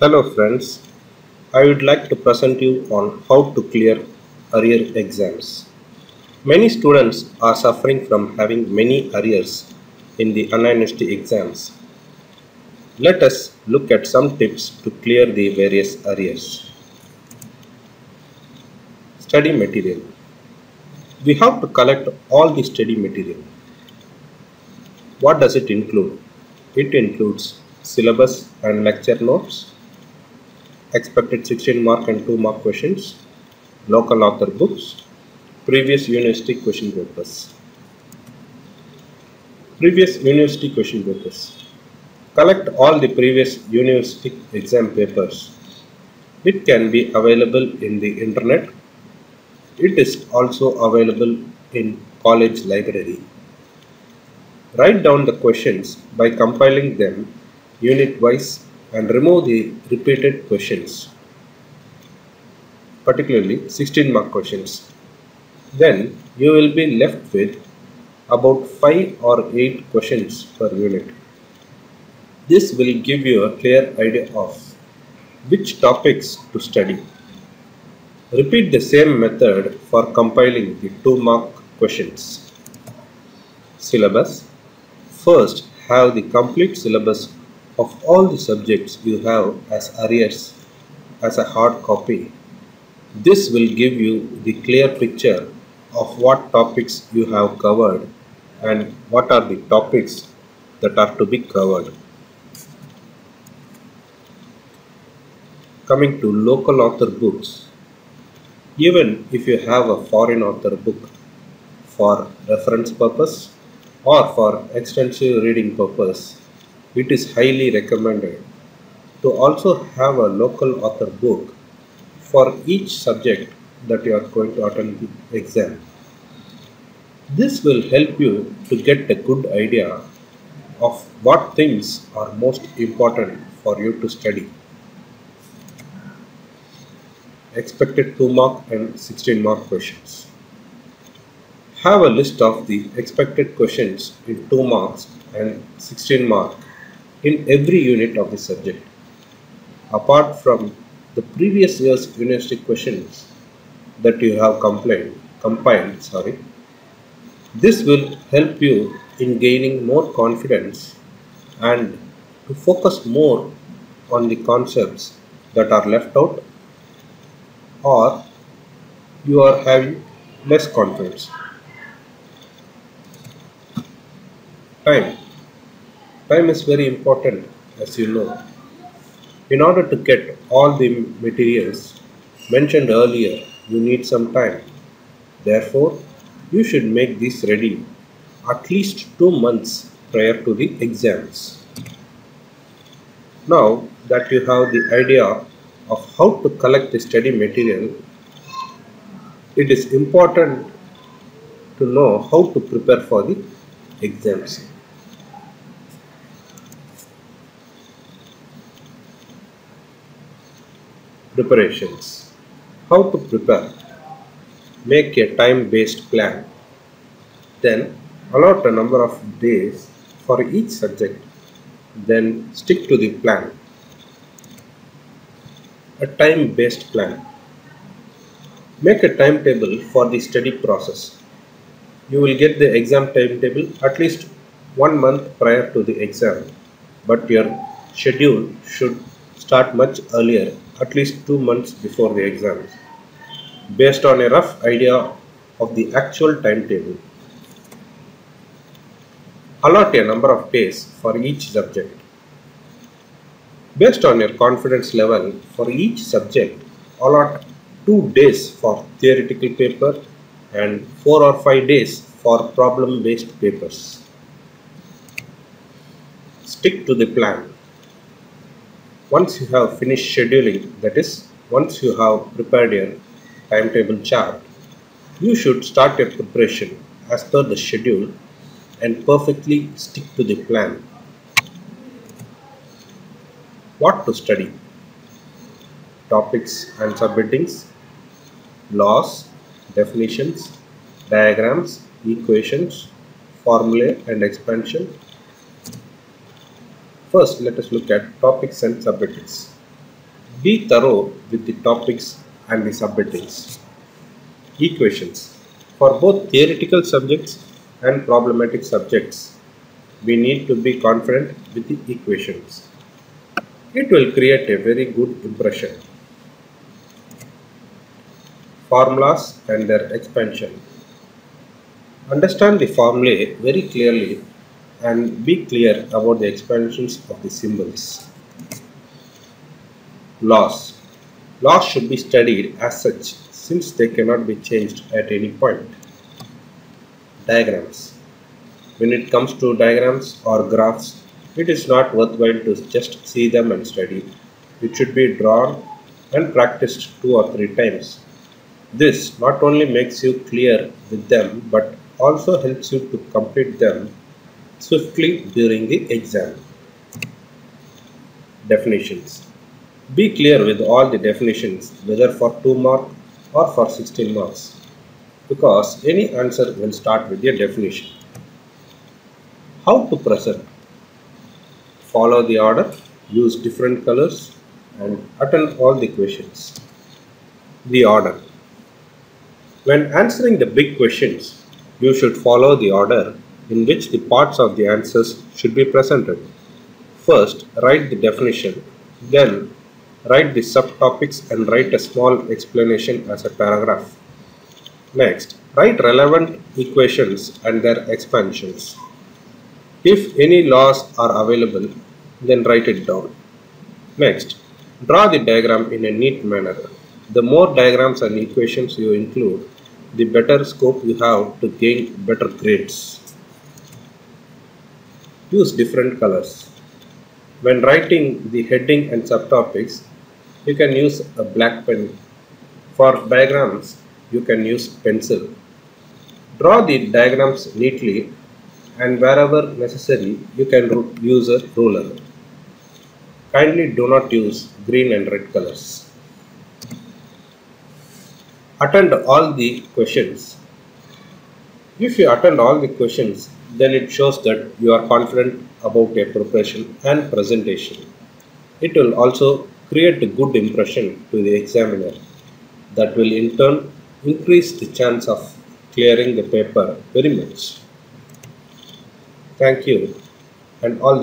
Hello friends, I would like to present you on how to clear arrear exams. Many students are suffering from having many arrears in the university exams. Let us look at some tips to clear the various arrears. Study material. We have to collect all the study material. What does it include? It includes syllabus and lecture notes, expected 16 mark and 2 mark questions, local author books, previous university question papers. Previous university question papers. Collect all the previous university exam papers. It can be available in the internet. It is also available in college library. Write down the questions by compiling them unit wise and remove the repeated questions, particularly 16 mark questions. Then you will be left with about 5 or 8 questions per unit. This will give you a clear idea of which topics to study. Repeat the same method for compiling the 2 mark questions. Syllabus. First, have the complete syllabus of all the subjects you have as arrears as a hard copy. This will give you the clear picture of what topics you have covered and what are the topics that are to be covered. Coming to local author books, even if you have a foreign author book for reference purpose or for extensive reading purpose, it is highly recommended to also have a local author book for each subject that you are going to attend the exam. This will help you to get a good idea of what things are most important for you to study. Expected 2 mark and 16 mark questions. Have a list of the expected questions in 2 marks and 16 mark in every unit of the subject. Apart from the previous year's university questions that you have compiled, this will help you in gaining more confidence and to focus more on the concepts that are left out or you are having less confidence. Time. Time is very important, as you know. In order to get all the materials mentioned earlier, you need some time. Therefore, you should make this ready at least 2 months prior to the exams. Now that you have the idea of how to collect the study material, it is important to know how to prepare for the exams. Preparations. How to prepare? Make a time-based plan. Then allot a number of days for each subject. Then stick to the plan. A time-based plan. Make a timetable for the study process. You will get the exam timetable at least 1 month prior to the exam, but your schedule should start much earlier, at least 2 months before the exam, based on a rough idea of the actual timetable. Allot a number of days for each subject. Based on your confidence level for each subject, allot 2 days for theoretical paper and 4 or 5 days for problem-based papers. Stick to the plan. Once you have finished scheduling, that is, once you have prepared your timetable chart, you should start your preparation as per the schedule and perfectly stick to the plan. What to study? Topics and subheadings, laws, definitions, diagrams, equations, formulae and expansion. First, let us look at topics and subheadings. Be thorough with the topics and the subheadings. Equations. For both theoretical subjects and problematic subjects, we need to be confident with the equations. It will create a very good impression. Formulas and their expansion. Understand the formulae very clearly and be clear about the expansions of the symbols. Laws. Laws should be studied as such since they cannot be changed at any point. Diagrams. When it comes to diagrams or graphs, it is not worthwhile to just see them and study. It should be drawn and practiced 2 or 3 times. This not only makes you clear with them but also helps you to complete them swiftly during the exam. Definitions. Be clear with all the definitions whether for 2 marks or for 16 marks because any answer will start with a definition. How to present. Follow the order, use different colors and attend all the questions. The order. When answering the big questions, you should follow the order in which the parts of the answers should be presented. First, write the definition, then write the subtopics and write a small explanation as a paragraph. Next, write relevant equations and their expansions. If any laws are available, then write it down. Next, draw the diagram in a neat manner. The more diagrams and equations you include, the better scope you have to gain better grades. Use different colors. When writing the heading and subtopics, you can use a black pen. For diagrams, you can use pencil. Draw the diagrams neatly and wherever necessary, you can use a ruler. Kindly do not use green and red colors. Attend all the questions. If you attend all the questions, then it shows that you are confident about your preparation and presentation. It will also create a good impression to the examiner that will in turn increase the chance of clearing the paper very much. Thank you and all the